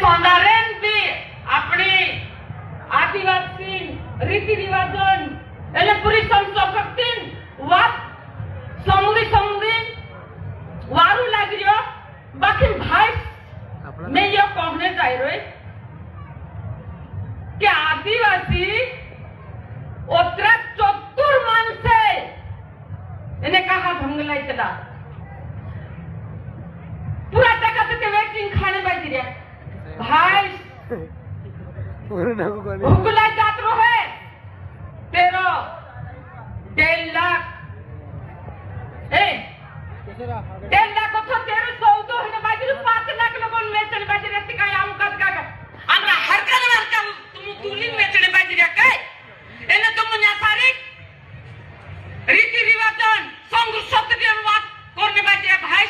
सोनारेन भी अपने आदिवासी रीति रिवाजन एले पूरी संस्कृति वात समुदी वारू लागियो बाकी भाई मैं ये कहने जा रही कि आदिवासी उतरा चतुर मन से इन्हें कहा भंगला इतना पूरा टका ते वेटिंग खाने बाजी रे भाई हुकुला जात रहे तेरो 1.5 लाख 1.5 लाख तो तेरो 14 है बाजी 5 लाख लोगन वेचन बाजी रे काय आम कद का हमरा हर का तुम तुली वेचने बाजी रे काय एने तुम न्यासारी रीति रिवाजन संग सत्य बात करने बाजी रे भाई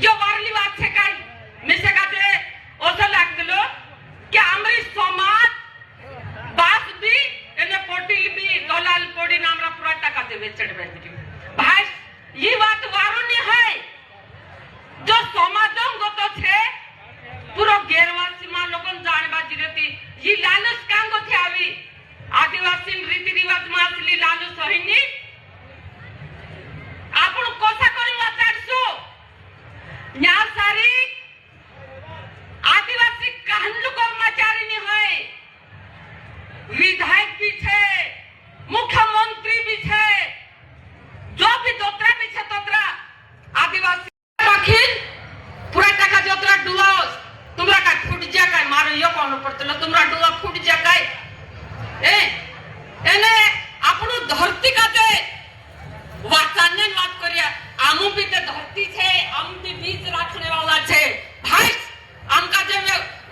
यो वारली बात छे काय मिसे काते ओसा लागलो कि हमरी समाज बात भी एने पोटिल भी दलाल पोडी नामरा पूरा टका दे वेचड़ बेचड़ी भाई ये बात वारुनी है जो समाजम गत छे पूरा गेरवासी मा लोगन जाने बाजी रहती ये लालच कांगो थे आवी आदिवासी रीति रिवाज मा असली लालच होइनी आपण कोसा करी वाचाडसो न्या सारी आदिवासी कहनु कर्मचारी नहीं है विधायक भी छे मुख्यमंत्री भी छे जो भी दोतरा भी छे तोतरा आदिवासी पाखिन पूरा टका जोतरा डुआस तुमरा का फुट जा काय मारो यो कोन पड़तलो तुमरा डुआ फुट जा काय एने आपनु धरती काते वाचाने बात करिया आमु भी ते धरती छे हम भी बीज रखने वाला छे भाई आमका जे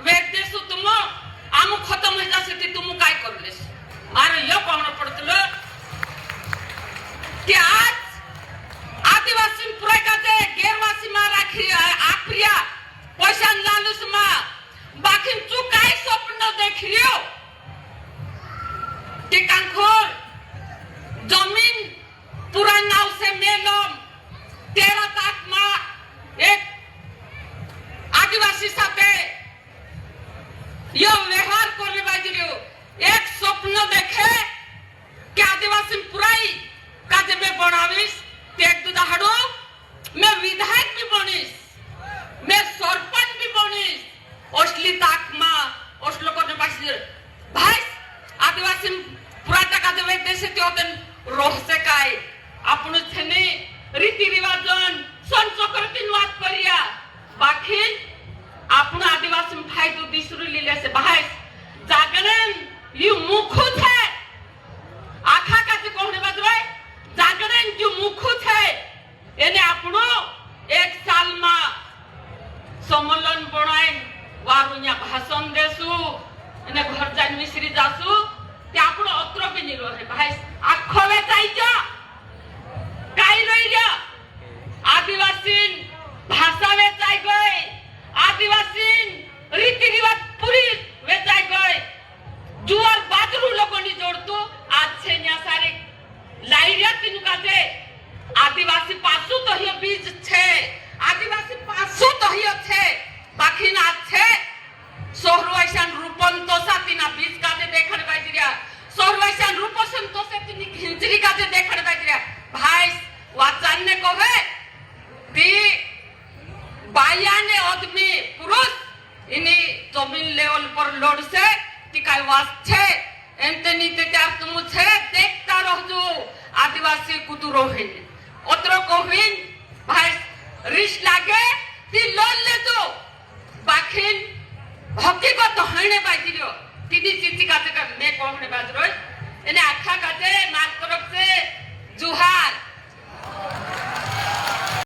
वेद देसु तुम आमु खत्म हो जासे तुम काय करलेस मारो यो कोन पड़तलो कि आज आदिवासी पुरा काते गेरवासी मा राखी आप्रिया पैसा लालूस मा बाकी तू काय स्वप्न देख रियो कि कांखोर जमीन पूरा नाव से मेलम 13 ताक मा एक आदिवासी साथे यो व्यवहार करने बाजियो एक स्वप्न देखे कि आदिवासी पुराई काजे में बनाविस तेग दुदाहडो मैं विधायक भी बनिस मैं सरपंच भी बनिस ओसली ताकमा ओसलो करने बाजियो भाई आदिवासी पुरा टका देवे देशे त्योतन रोहसे काय आपनु छने रीति रिवाजन संस्कृति वात करिया बाकी आपनु आदिवासी भाई तो दिसरु लीले से भाई जागरण यू मुखु छे आखा काते कोने बजवाय जागरण जो मुखु छे एने आपनु एक साल मा सम्मेलन बनाय वारुnya भाषण देसु एने घर जान मिश्री जासु ते आपनु अत्र पे नि रहे भाई आखवे चाइजा काय रहिया आदिवासी भाषा वेचाय गए आदिवासी रीति रिवाज पूरी वेचाय गए जुआर बाजरू लोगोनी जोड़तो आज छे न्या सारे लाइरिया तिनु काते आदिवासी पासु तो हियो बीज छे आदिवासी पासु तो हियो छे बाकी ना छे सोहरवाइसान रूपन तो सातिना बीज काते देखण बाजिरिया सोहरवाइसान रूपसन तो से तिनी घिंजरी काते देखण बाजिरिया भाई वाचान्य कोहे ती बायाने आदमी पुरुष इनी जमीन लेवल पर लोड से ती काय वास छे एंते नीते त्या तुम छे देखता रहजो आदिवासी कुतु रोहिन ओतरो कोहिन भाई रिश लागे ती लोल ले दो बाखिन हकीकत हणे बाजिरियो तिनी चिची काते कर